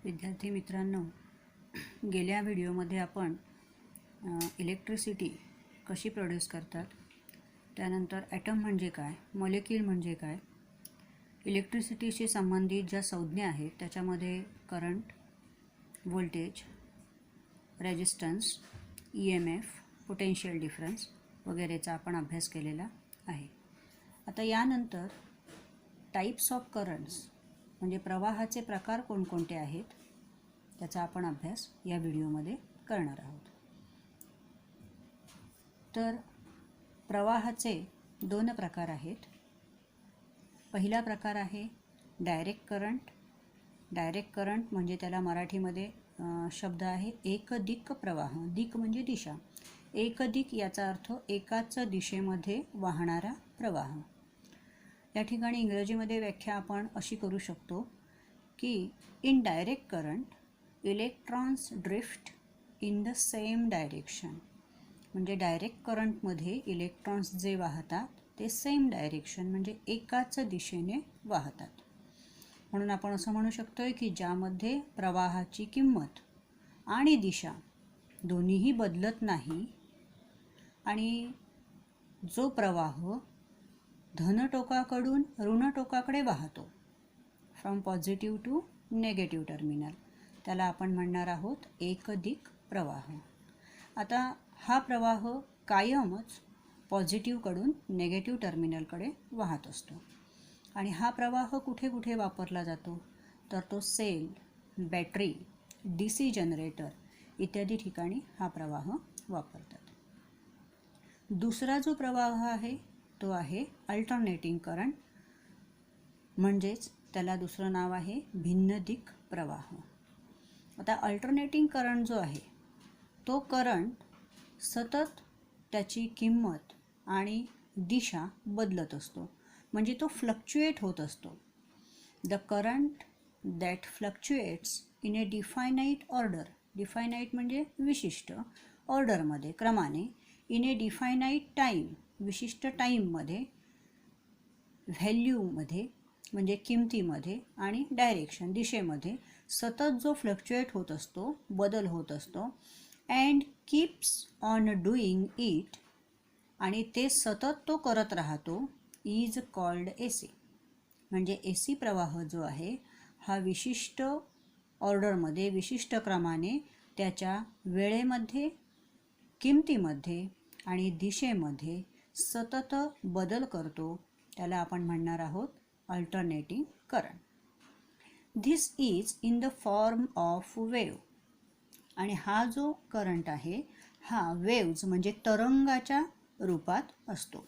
विद्यार्थी मित्रांनो, गेल्या व्हिडिओमध्ये आपण इलेक्ट्रिसिटी कशी प्रोड्यूस करतात, त्यानंतर ॲटम म्हणजे काय, मॉलिक्यूल म्हणजे काय, इलेक्ट्रिसिटीशी संबंधित ज्या संज्ञा आहेत त्याच्यामध्ये current, voltage, resistance, EMF, potential difference वगैरेचा आपण अभ्यास केलेला आहे. आता यानंतर टाइप्स ऑफ करंट्स म्हणजे प्रवाहाचे प्रकार कोणकोणते आहेत त्याचा आपण अभ्यास या व्हिडिओमध्ये करणार आहोत. तर प्रवाहाचे दोन प्रकार आहेत. पहिला प्रकार आहे डायरेक्ट करंट. डायरेक्ट करंट म्हणजे त्याला मराठीमध्ये शब्द आहे एकदिक प्रवाह. दिक म्हणजे दिशा. एकदिक याचा अर्थ एकाच दिशेमध्ये वाहणारा प्रवाह. या ठिकाणी इंग्रजीमध्ये व्याख्या आपण अशी करू शकतो की in direct current electrons drift in the same direction. म्हणजे डायरेक्ट करंटमध्ये इलेक्ट्रॉन्स जे वाहतात ते सेम डायरेक्शन म्हणजे एकाच दिशेने वाहतात. म्हणून आपण असं म्हणू शकतो की ज्यामध्ये प्रवाहाची किंमत आणि दिशा दोन्हीही बदलत नाही आणि जो प्रवाह धन टोकाकडून ऋण टोकाकडे वाहतो, from positive to negative terminal, त्याला आपण म्हणणार आहोत एकदिक प्रवाह. आता हा प्रवाह कायमच पॉझिटिव्हकडून नेगेटिव्ह टर्मिनलकडे वाहत असतो. आणि हा प्रवाह कुठे कुठे वापरला जातो तर तो सेल, बॅटरी, DC जनरेटर इत्यादी ठिकाणी हा प्रवाह वापरतात. दुसरा जो प्रवाह आहे तो आहे अल्टरनेटिंग करंट, म्हणजेच त्याला दुसरं नाव आहे भिन्न दिक प्रवाह. आता अल्टरनेटिंग करंट जो आहे तो करंट सतत त्याची किंमत आणि दिशा बदलत असतो, म्हणजे तो फ्लक्च्युएट होत असतो. The current that fluctuates in a definite order. Definite म्हणजे विशिष्ट, ऑर्डरमध्ये क्रमाने, इन ए डिफायनाईट टाईम विशिष्ट टाईममध्ये, व्हॅल्यूमध्ये म्हणजे किमतीमध्ये आणि डायरेक्शन दिशेमध्ये सतत जो फ्लक्च्युएट होत असतो, बदल होत असतो, and keeps on doing it, आणि ते सतत तो करत राहतो, इज कॉल्ड AC. म्हणजे AC प्रवाह जो आहे हा विशिष्ट ऑर्डरमध्ये विशिष्ट क्रमाने त्याच्या वेळेमध्ये, किमतीमध्ये आणि दिशेमध्ये सतत बदल करतो, त्याला आपण म्हणणार आहोत alternating current. This is in the form of wave. आणि हा जो करंट आहे हा वेव्ज म्हणजे तरंगाच्या रूपात असतो.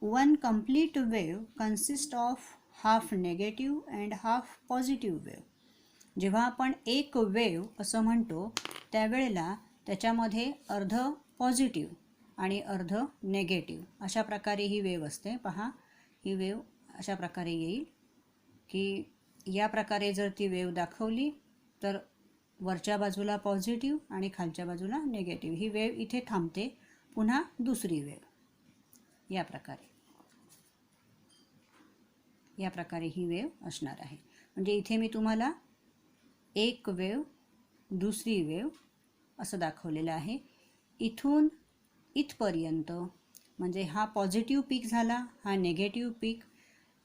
One complete wave consist of half negative and half positive wave. जेव्हा आपण एक वेव्ह असं म्हणतो त्यावेळेला त्याच्यामध्ये अर्ध पॉझिटिव्ह आणि अर्ध नेगेटिव्ह अशा प्रकारे ही वेव्ह असते. पहा, ही वेव्ह अशा प्रकारे येईल की या प्रकारे जर ती वेव्ह दाखवली तर वरच्या बाजूला पॉझिटिव्ह आणि खालच्या बाजूला नेगेटिव्ह. ही वेव्ह इथे थांबते, पुन्हा दुसरी वेव्ह या प्रकारे ही वेव्ह असणार आहे. म्हणजे इथे मी तुम्हाला एक वेव्ह, दुसरी वेव्ह असं दाखवलेलं आहे. इथून इथपर्यंत म्हणजे हा पॉझिटिव्ह पीक झाला, हा नेगेटिव्ह पीक.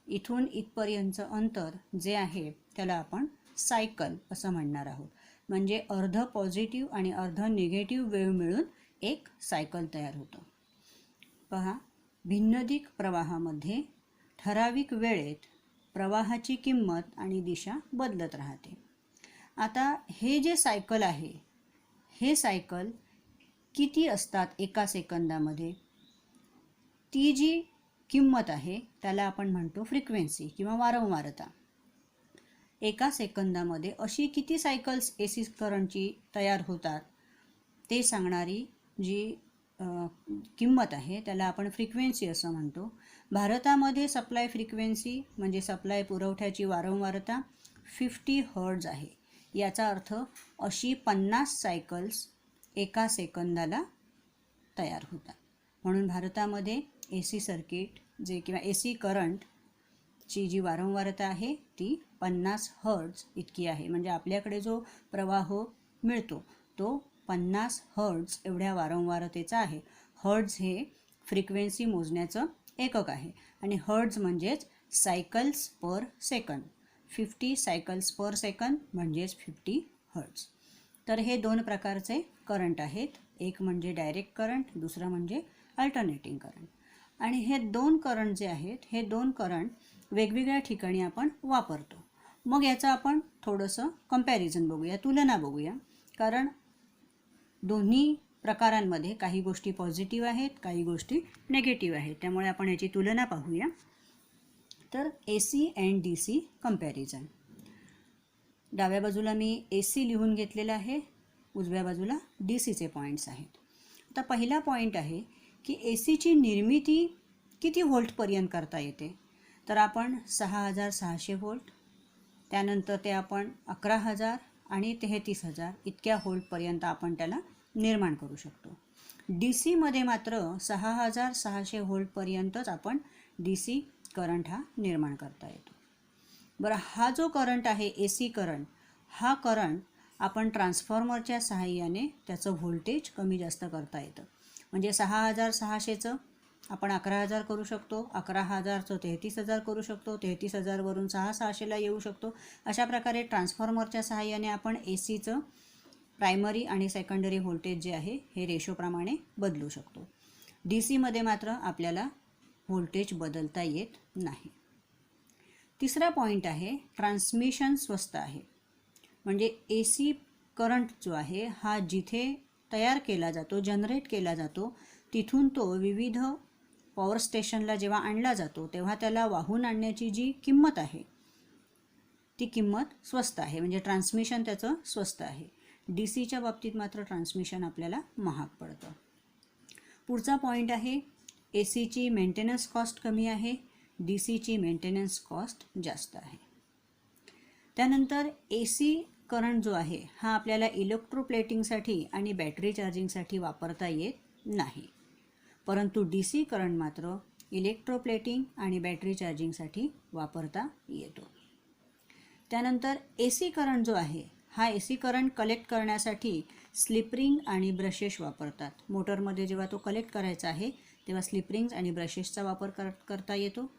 इथून इथपर्यंतचं अंतर जे आहे त्याला आपण सायकल असं म्हणणार आहोत. म्हणजे अर्ध पॉझिटिव्ह आणि अर्ध निगेटिव्ह वेव्ह मिळून एक सायकल तयार होतं. पहा, भिन्नदिक प्रवाहामध्ये ठराविक वेळेत प्रवाहाची किंमत आणि दिशा बदलत राहते. आता हे जे सायकल आहे हे सायकल किती असतात एका सेकंदामध्ये, ती जी किंमत आहे त्याला आपण म्हणतो फ्रिक्वेन्सी किंवा वारंवारता. एका सेकंदामध्ये अशी किती सायकल्स AC करंटची तयार होतात ते सांगणारी जी किंमत आहे त्याला आपण फ्रिक्वेन्सी असं म्हणतो. भारतामध्ये सप्लाय फ्रिक्वेन्सी म्हणजे सप्लाय पुरवठ्याची वारंवारता 50 हर्ट्ज आहे. याचा अर्थ अशी 50 सायकल्स एका सेकंदाला तयार होतात. म्हणून भारतामध्ये AC सर्किट जे किंवा AC करंट ची जी वारंवारता आहे ती 50 हर्ट्झ इतकी आहे. म्हणजे आपल्याकडे जो प्रवाह मिळतो तो 50 हर्ट्झ एवढ्या वारंवारतेचा आहे. हर्ट्झ हे फ्रिक्वेन्सी मोजण्याचं एकक आहे आणि हर्ट्झ म्हणजेच cycles per second. 50 cycles per second म्हणजेच 50 हर्ट्झ. तर हे दोन प्रकारचे करंट आहेत. एक म्हणजे डायरेक्ट करंट, दुसरं म्हणजे अल्टरनेटिंग करंट. आणि हे दोन करंट जे आहेत हे दोन करंट वेगवेगळ्या ठिकाणी आपण वापरतो. मग याचं आपण थोडंसं कंपॅरिझन बघूया, तुलना बघूया. कारण दोन्ही प्रकारांमध्ये काही गोष्टी पॉझिटिव्ह आहेत, काही गोष्टी नेगेटिव्ह आहेत. त्यामुळे आपण याची तुलना पाहूया. तर AC अँड DC कंपॅरिझन. डाव्या बाजूला मी AC लिहून घेतलेला आहे, उजव्या बाजूला DCचे पॉईंट्स आहेत. आता पहिला पॉईंट आहे की ACची निर्मिती किती व्होल्टपर्यंत करता येते. तर आपण 6600 व्होल्ट, त्यानंतर ते आपण 11000 आणि 33000 इतक्या व्होल्टपर्यंत आपण त्याला निर्माण करू शकतो. DCमध्ये मात्र 6600 व्होल्टपर्यंतच आपण DC करंट हा निर्माण करता येतो. बरं, हा जो करंट आहे AC करंट, हा करंट आपण ट्रान्सफॉर्मरच्या सहाय्याने त्याचं व्होल्टेज कमी जास्त करता येतं. म्हणजे 6600चं आपण 11000 करू शकतो, 11000चं 33000 करू शकतो, 33000वरून 6600ला येऊ शकतो. अशा प्रकारे ट्रान्सफॉर्मरच्या सहाय्याने आपण ACचं प्रायमरी आणि सेकंडरी व्होल्टेज जे आहे हे रेशोप्रमाणे बदलू शकतो. DCमध्ये मात्र आपल्याला व्होल्टेज बदलता येत नाही. तिसरा पॉईंट आहे ट्रान्समिशन स्वस्त आहे. म्हणजे AC करंट जो आहे हा जिथे तयार केला जातो, जनरेट केला जातो, तिथून तो विविध पॉवर स्टेशनला जेव्हा आणला जातो तेव्हा त्याला वाहून आणण्याची जी किंमत आहे ती किंमत स्वस्त आहे. म्हणजे ट्रान्समिशन त्याचं स्वस्त आहे. DCच्या बाबतीत मात्र ट्रान्समिशन आपल्याला महाग पडतं. पुढचा पॉईंट आहे ACची मेंटेनन्स कॉस्ट कमी आहे, DCची मेंटेनन्स कॉस्ट जास्त आहे. त्यानंतर AC करंट जो आहे हा आपल्याला इलेक्ट्रोप्लेटिंगसाठी आणि बॅटरी चार्जिंगसाठी वापरता येत नाही. परंतु DC करंट मात्र इलेक्ट्रोप्लेटिंग आणि बॅटरी चार्जिंगसाठी वापरता येतो. त्यानंतर AC करंट जो आहे हा AC करंट कलेक्ट करण्यासाठी स्लिप रिंग आणि ब्रशेस वापरतात. मोटरमध्ये जेव्हा तो कलेक्ट करायचा आहे तेव्हा स्लिप रिंग्स आणि ब्रशेसचा वापर करता येतो.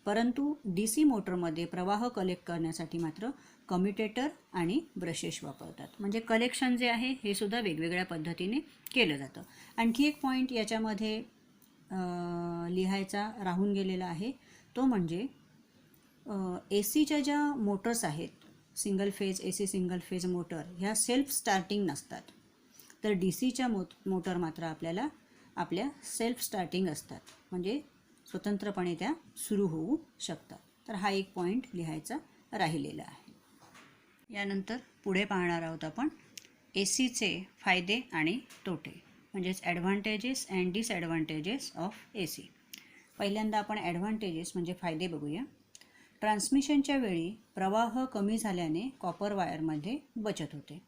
परंतु DC मोटरमध्ये प्रवाह कलेक्ट करण्यासाठी मात्र कम्युटेटर आणि ब्रशेस वापरतात. म्हणजे कलेक्शन जे आहे हे सुद्धा वेगवेगळ्या पद्धतीने केलं जातं. आणखी एक पॉईंट याच्यामध्ये लिहायचा राहून गेलेला आहे, तो म्हणजे ACच्या ज्या मोटर्स आहेत, single phase AC single phase motor ह्या सेल्फ स्टार्टिंग नसतात. तर DCच्या मोटर मात्र आपल्या सेल्फ स्टार्टिंग असतात. म्हणजे स्वतंत्रपणे त्या सुरू होऊ शकतात. तर हा एक पॉईंट लिहायचा राहिलेला आहे. यानंतर पुढे पाहणार आहोत आपण ACचे फायदे आणि तोटे, म्हणजेच advantages and disadvantages of AC. पहिल्यांदा आपण ॲडव्हान्टेजेस म्हणजे फायदे बघूया. ट्रान्समिशनच्या वेळी प्रवाह कमी झाल्याने कॉपर वायरमध्ये बचत होते.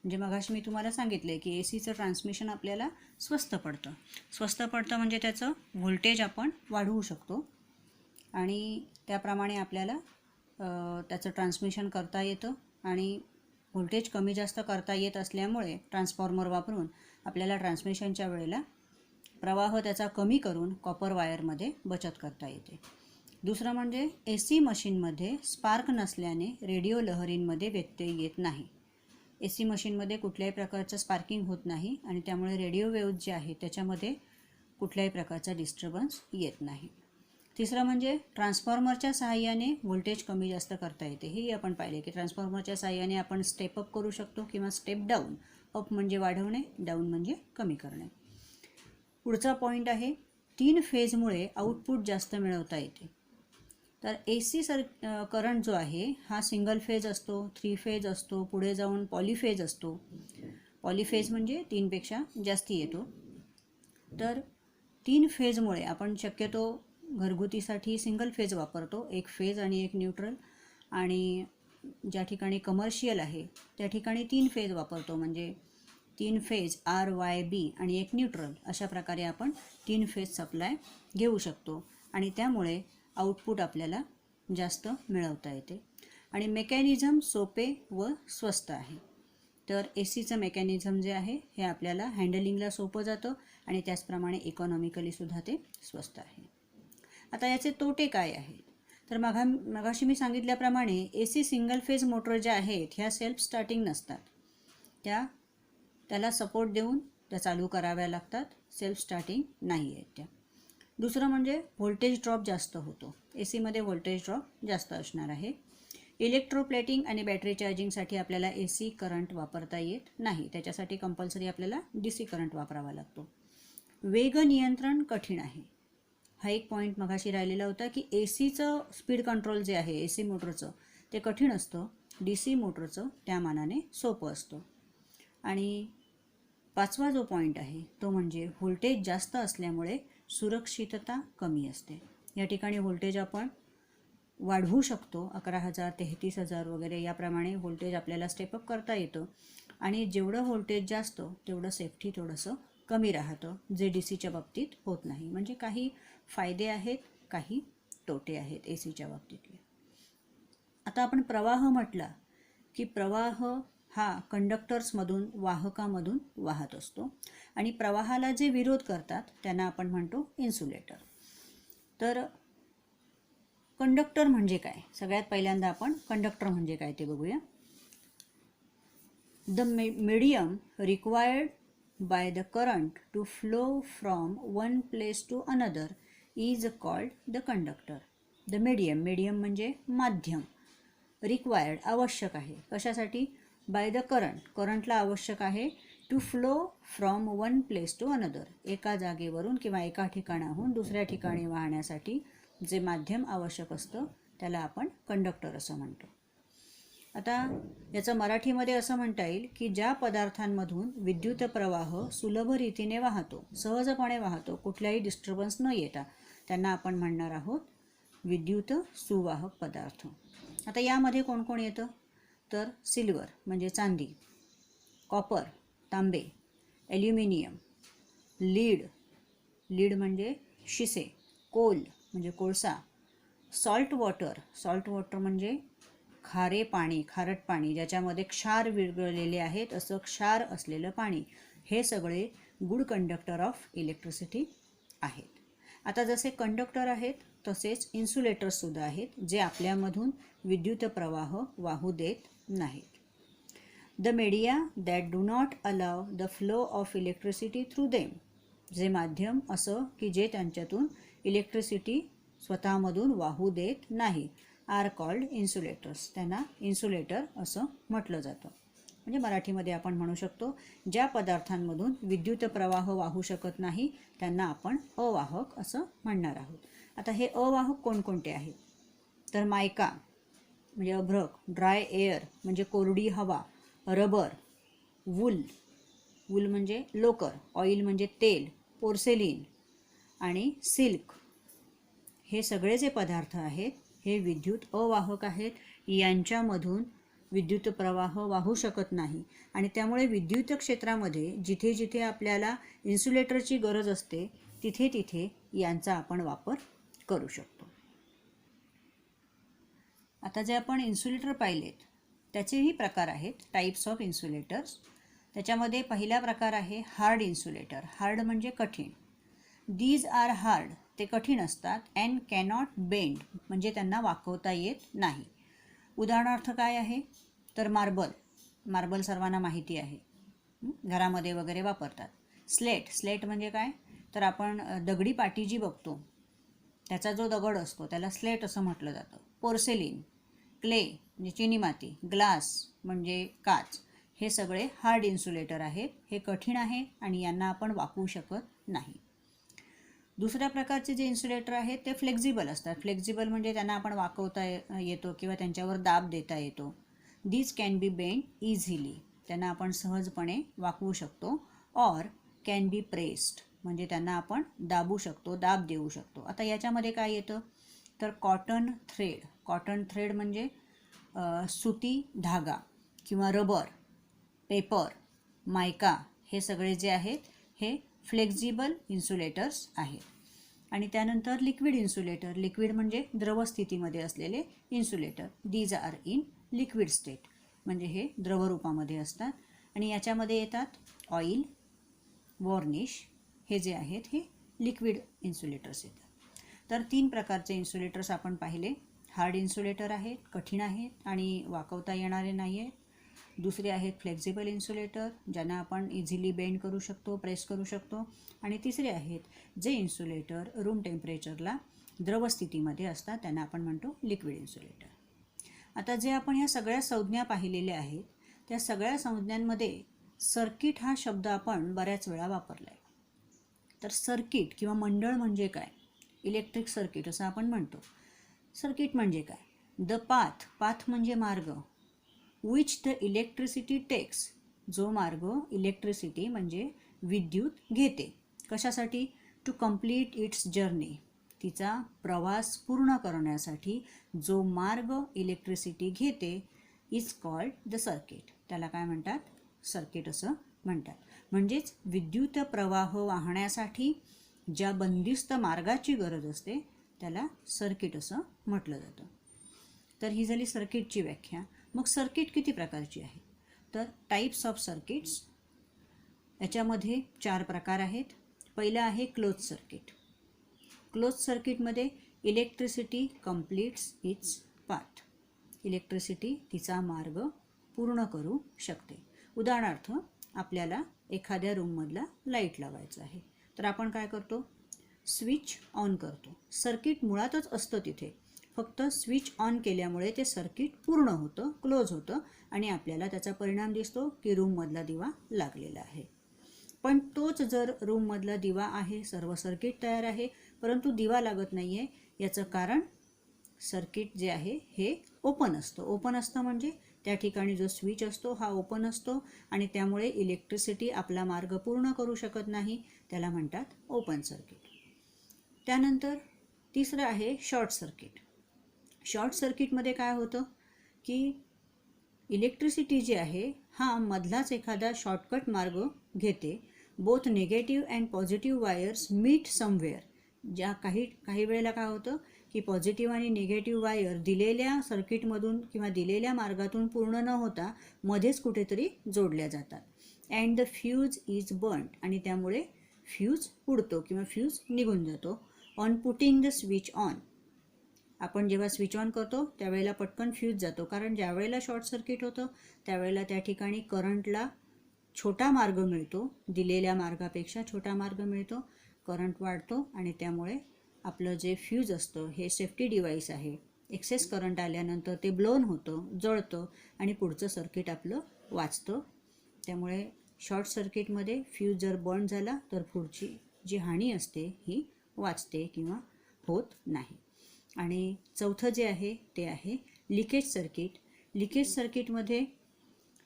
म्हणजे मगाशी मी तुम्हाला सांगितले की ACचं ट्रान्समिशन आपल्याला स्वस्त पडतं म्हणजे त्याचं व्होल्टेज आपण वाढवू शकतो आणि त्याप्रमाणे आपल्याला त्याचं ट्रान्समिशन करता येतं. आणि व्होल्टेज कमी जास्त करता येत असल्यामुळे ट्रान्सफॉर्मर वापरून आपल्याला ट्रान्समिशनच्या वेळेला प्रवाह त्याचा कमी करून कॉपर वायरमध्ये बचत करता येते. दुसरं म्हणजे AC मशीनमध्ये स्पार्क नसल्याने रेडिओ लहरींमध्ये व्यत्यय येत नाही. AC मशीनमध्ये कुठल्याही प्रकारचं स्पार्किंग होत नाही आणि त्यामुळे रेडिओ वेव्ज जे आहे त्याच्यामध्ये कुठल्याही प्रकारचा डिस्टर्बन्स येत नाही. तिसरं म्हणजे ट्रान्सफॉर्मरच्या सहाय्याने व्होल्टेज कमी जास्त करता येते. हेही आपण पाहिले की ट्रान्सफॉर्मरच्या सहाय्याने आपण स्टेप अप करू शकतो किंवा स्टेप डाऊन. अप म्हणजे वाढवणे, डाऊन म्हणजे कमी करणे. पुढचा पॉईंट आहे 3 फेजमुळे आउटपुट जास्त मिळवता येते. तर AC करंट जो आहे हा सिंगल फेज असतो, 3 फेज असतो, पुढे जाऊन पॉलीफेज असतो. पॉलीफेज म्हणजे 3पेक्षा जास्ती येतो. तर 3 फेजमुळे आपण शक्यतो घरगुतीसाठी सिंगल फेज वापरतो, 1 फेज आणि 1 न्यूट्रल. आणि ज्या ठिकाणी कमर्शियल आहे त्या ठिकाणी 3 फेज वापरतो. म्हणजे 3 फेज RYB आणि 1 न्यूट्रल अशा प्रकारे आपण 3 फेज सप्लाय घेऊ शकतो आणि त्यामुळे आउटपुट आपल्याला जास्त मिळवता येते आणि मेकॅनिझम सोपे व स्वस्त आहे. तर ए सीचं मेकॅनिझम जे आहे हे आपल्याला हँडलिंगला सोपं जातं आणि त्याचप्रमाणे इकॉनॉमिकलीसुद्धा ते स्वस्त आहे. आता याचे तोटे काय आहेत? तर मगाशी मी सांगितल्याप्रमाणे ए सी सिंगल फेज मोटर ज्या आहेत ह्या सेल्फ स्टार्टिंग नसतात. त्याला सपोर्ट देऊन त्या चालू कराव्या लागतात. सेल्फ स्टार्टिंग नाही आहेत त्या. दुसरं म्हणजे व्होल्टेज ड्रॉप जास्त होतो. ए सीमध्ये व्होल्टेज ड्रॉप जास्त असणार आहे. इलेक्ट्रोप्लेटिंग आणि बॅटरी चार्जिंगसाठी आपल्याला ए सी करंट वापरता येत नाही. त्याच्यासाठी कंपल्सरी आपल्याला डी सी करंट वापरावा लागतो. वेग नियंत्रण कठीण आहे. हा एक पॉईंट मगाशी राहिलेला होता की ए सीचं स्पीड कंट्रोल जे आहे ए सी मोटरचं ते कठीण असतं. डी सी मोटरचं त्या मानाने सोपं असतं. आणि पाचवा जो पॉईंट आहे तो म्हणजे व्होल्टेज जास्त असल्यामुळे सुरक्षितता कमी असते. या ठिकाणी व्होल्टेज आपण वाढवू शकतो. 11,000 33,000 वगैरे याप्रमाणे व्होल्टेज आपल्याला स्टेपअप करता येतं आणि जेवढं व्होल्टेज जास्त तेवढं सेफ्टी थोडंसं कमी राहतं, जे डी सीच्या बाबतीत होत नाही. म्हणजे काही फायदे आहेत, काही तोटे आहेत ए सीच्या बाबतीतले. आता आपण प्रवाह म्हटला की प्रवाह हा कंडक्टर्समधून वाहकामधून वाहत असतो आणि प्रवाहाला जे विरोध करतात त्यांना आपण म्हणतो इन्सुलेटर. तर कंडक्टर म्हणजे काय? सगळ्यात पहिल्यांदा आपण कंडक्टर म्हणजे काय ते बघूया. The medium required by the current to flow from one place to another is called the conductor. The medium म्हणजे माध्यम. required आवश्यक आहे. कशासाठी? by the करंटला आवश्यक आहे to flow from one place to another. एका जागेवरून किंवा एका ठिकाणाहून दुसऱ्या ठिकाणी वाहण्यासाठी जे माध्यम आवश्यक असतं त्याला आपण कंडक्टर असं म्हणतो. आता याचं मराठीमध्ये असं म्हणता येईल की ज्या पदार्थांमधून विद्युत प्रवाह सुलभ रीतीने वाहतो, सहजपणे वाहतो, कुठल्याही डिस्टर्बन्स न येता, त्यांना आपण म्हणणार आहोत विद्युत सुवाहक पदार्थ. आता यामध्ये कोण कोण येतं? तर सिल्वर म्हणजे चांदी, कॉपर तांबे, ॲल्युमिनियम, लीड म्हणजे शिसे, कोल म्हणजे कोळसा, सॉल्ट वॉटर म्हणजे खारे पाणी, खारट पाणी ज्याच्यामध्ये क्षार विरघळलेले आहेत असं क्षार असलेलं पाणी. हे सगळे गुड कंडक्टर ऑफ इलेक्ट्रिसिटी आहेत. आता जसे कंडक्टर आहेत तसेच इन्सुलेटर्ससुद्धा आहेत जे आपल्यामधून विद्युत प्रवाह वाहू देत नाहीत. The media that do not allow the flow of electricity through them. जे माध्यम असं की जे त्यांच्यातून इलेक्ट्रिसिटी स्वतःमधून वाहू देत नाही आर कॉल्ड इन्सुलेटर्स. त्यांना इन्सुलेटर असं म्हटलं जातं. म्हणजे मराठीमध्ये आपण म्हणू शकतो ज्या पदार्थांमधून विद्युत प्रवाह वाहू शकत नाही त्यांना आपण अवाहक असं म्हणणार आहोत. आता हे अवाहक कोणकोणते आहेत? तर मायका म्हणजे अभ्रक, ड्राय एअर म्हणजे कोरडी हवा, रबर, वूल म्हणजे लोकर, ऑइल म्हणजे तेल, पोर्सेलिन आणि सिल्क. हे सगळे जे पदार्थ आहेत हे विद्युत अवाहक आहेत. यांच्यामधून विद्युत प्रवाह वाहू शकत नाही आणि त्यामुळे विद्युत क्षेत्रामध्ये जिथे जिथे आपल्याला इन्सुलेटरची गरज असते तिथे तिथे यांचा आपण वापर करू शकतो. आता जे आपण इन्सुलेटर पाहिलेत त्याचेही प्रकार आहेत, टाईप्स ऑफ इन्सुलेटर्स. त्याच्यामध्ये पहिला प्रकार आहे हार्ड इन्सुलेटर. हार्ड म्हणजे कठीण. दीज आर हार्ड, ते कठीण असतात. अँड कॅनॉट बेंड म्हणजे त्यांना वाकवता येत नाही. उदाहरणार्थ काय आहे? तर मार्बल सर्वांना माहिती आहे, घरामध्ये वगैरे वापरतात. स्लेट म्हणजे काय? तर आपण दगडी पाटी जी बघतो त्याचा जो दगड असतो त्याला स्लेट असं म्हटलं जातं. पोर्सेलिन, क्ले म्हणजे चिनी माती, ग्लास म्हणजे काच, हे सगळे हार्ड इन्सुलेटर आहेत. हे कठीण आहे आणि यांना आपण वाकवू शकत नाही. दुसऱ्या प्रकारचे जे इन्सुलेटर आहेत ते फ्लेक्झिबल असतात. फ्लेक्झिबल म्हणजे त्यांना आपण वाकवता येतो किंवा त्यांच्यावर दाब देता येतो. These can be bend easily, त्यांना आपण सहजपणे वाकवू शकतो. ऑर कॅन बी प्रेस्ड म्हणजे त्यांना आपण दाबू शकतो, दाब देऊ शकतो. आता याच्यामध्ये काय येतं? तर कॉटन थ्रेड म्हणजे सुती धागा किंवा रबर, पेपर, मायका, हे सगळे जे आहेत हे फ्लेक्झिबल इन्सुलेटर्स आहेत. आणि त्यानंतर लिक्विड इन्सुलेटर. लिक्विड म्हणजे द्रव स्थितीमध्ये असलेले insulator. These are in liquid state, म्हणजे हे द्रवरूपामध्ये असतात. आणि याच्यामध्ये येतात ऑइल, वॉर्निश, हे जे आहेत हे लिक्विड इन्सुलेटर्स येतात. तर 3 प्रकारचे इन्सुलेटर्स आपण पाहिले. हार्ड इन्सुलेटर आहेत, कठीण आहेत आणि वाकवता येणारे नाही आहेत. दुसरे आहेत फ्लेक्झिबल इन्सुलेटर, ज्यांना आपण इझिली बेंड करू शकतो, प्रेस करू शकतो. आणि तिसरे आहेत जे इन्सुलेटर रूम टेम्परेचरला द्रव स्थितीमध्ये असतात, त्यांना आपण म्हणतो लिक्विड इन्सुलेटर. आता जे आपण ह्या सगळ्या संज्ञा पाहिलेल्या आहेत, त्या सगळ्या संज्ञांमध्ये सर्किट हा शब्द आपण बऱ्याच वेळा वापरला आहे. तर सर्किट किंवा मंडळ म्हणजे काय? इलेक्ट्रिक सर्किट असं आपण म्हणतो. सर्किट म्हणजे काय? द पाथ, पाथ म्हणजे मार्ग, विच द इलेक्ट्रिसिटी टेक्स, जो मार्ग इलेक्ट्रिसिटी म्हणजे विद्युत घेते. कशासाठी? टू कम्प्लीट इट्स जर्नी, तिचा प्रवास पूर्ण करण्यासाठी जो मार्ग इलेक्ट्रिसिटी घेते इज कॉल्ड द सर्किट. त्याला काय म्हणतात? सर्किट असं म्हणतात. म्हणजेच विद्युत प्रवाह वाहण्यासाठी ज्या बंदिस्त मार्गाची गरज असते त्याला सर्किट असं म्हटलं जातं. तर ही झाली सर्किटची व्याख्या. मग सर्किट किती प्रकारची आहे? तर टाईप्स ऑफ सर्किट्स, याच्यामध्ये 4 प्रकार आहेत. पहिला आहे क्लोज सर्किट. क्लोज सर्किटमध्ये electricity completes its path, electricity तिचा मार्ग पूर्ण करू शकते. उदाहरणार्थ, आपल्याला एखाद्या रूममधला लाईट लावायचा आहे, तर आपण काय करतो? स्विच ऑन करतो. सर्किट मुळातच असतं तिथे, फक्त स्विच ऑन केल्यामुळे ते सर्किट पूर्ण होतं, क्लोज होतं आणि आपल्याला त्याचा परिणाम दिसतो की रूममधला दिवा लागलेला आहे. पण तोच जर रूममधला दिवा आहे, सर्व सर्किट तयार आहे, परंतु दिवा लागत नाही आहे, याचं कारण सर्किट जे आहे हे ओपन असतं. ओपन असतं म्हणजे त्या ठिकाणी जो स्विच असतो हा ओपन असतो आणि त्यामुळे इलेक्ट्रिसिटी आपला मार्ग पूर्ण करू शकत नाही, त्याला म्हणतात ओपन सर्किट. त्यानंतर तिसरं आहे शॉर्ट सर्किट. शॉर्ट सर्किटमध्ये काय होतं की इलेक्ट्रिसिटी जी आहे हा मधलाच एखादा शॉर्टकट मार्ग घेते. Both negative and positive wires meet somewhere. ज्या काही वेळेला काय होतं की पॉझिटिव्ह आणि निगेटिव्ह वायर दिलेल्या सर्किटमधून किंवा दिलेल्या मार्गातून पूर्ण न होता मध्येच कुठेतरी जोडल्या जातात. And the fuse is burned, आणि त्यामुळे फ्यूज उडतो किंवा फ्यूज निघून जातो. On putting the switch on, आपण जेव्हा स्विच ऑन करतो त्यावेळेला पटकन फ्यूज जातो, कारण ज्या वेळेला शॉर्ट सर्किट होतं त्यावेळेला त्या ठिकाणी करंटला छोटा मार्ग मिळतो, दिलेल्या मार्गापेक्षा छोटा मार्ग मिळतो, करंट वाढतो आणि त्यामुळे आपलं जे फ्यूज असतं हे सेफ्टी डिव्हाइस आहे, एक्सेस करंट आल्यानंतर ते ब्लोन होतं, जळतं आणि पुढचं सर्किट आपलं वाचतं. त्यामुळे शॉर्ट सर्किटमध्ये फ्यूज जर बर्न झाला तर पुढची जी हानी असते ही वाचते किंवा होत नाही. आणि चौथं जे आहे ते आहे लिकेज सर्किट. लिकेज सर्किटमध्ये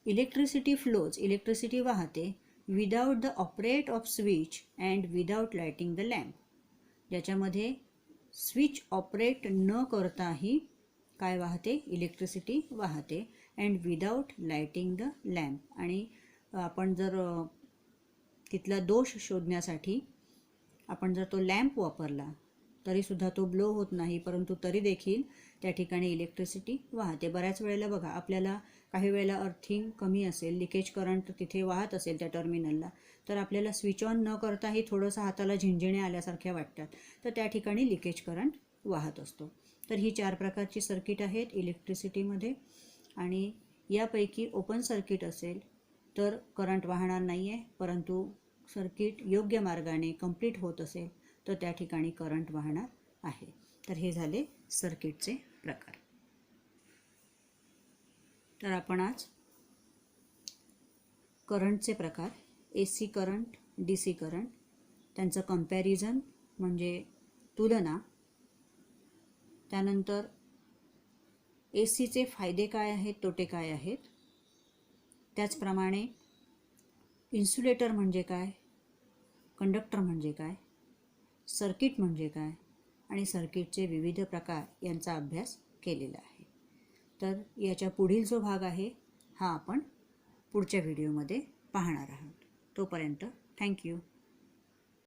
इलेक्ट्रिसिटी फ्लोज, इलेक्ट्रिसिटी वाहते without the operate off switch and without lighting the lamp. ज्याच्यामध्ये स्विच ऑपरेट न करताही काय वाहते? इलेक्ट्रिसिटी वाहते. And without lighting the lamp. आणि आपण जर तिथला दोष शोधण्यासाठी आपण जर तो लॅम्प वापरला तरीसुद्धा तो ब्लो होत नाही, परंतु तरी देखील त्या ठिकाणी इलेक्ट्रिसिटी वाहते. बऱ्याच वेळेला बघा, आपल्याला काही वेळेला अर्थिंग कमी असेल, लिकेज करंट तिथे वाहत असेल त्या टर्मिनलला, तर आपल्याला स्विच ऑन न करताही थोडंसं हाताला झिंझिण्या आल्यासारख्या वाटतात, तर त्या ठिकाणी लिकेज करंट वाहत असतो. तर ही 4 प्रकारची सर्किट आहेत इलेक्ट्रिसिटीमध्ये. आणि यापैकी ओपन सर्किट असेल तर करंट वाहणार नाही आहे, परंतु सर्किट योग्य मार्गाने कंप्लीट होत असेल तर त्या ठिकाणी करंट वाहणार आहे. तर हे झाले सर्किटचे प्रकार. तर आपण आज करंटचे प्रकार, AC करंट, DC करंट, त्यांचं कंपॅरिझन म्हणजे तुलना, त्यानंतर ACचे फायदे काय आहेत, तोटे काय आहेत, त्याचप्रमाणे इन्सुलेटर म्हणजे काय, कंडक्टर म्हणजे काय, सर्किट म्हणजे काय आणि सर्किटचे विविध प्रकार यांचा अभ्यास केलेला आहे. तर याच्या पुढील जो भाग आहे हा आपण पुढच्या व्हिडिओमध्ये पाहणार आहोत. तोपर्यंत थँक्यू.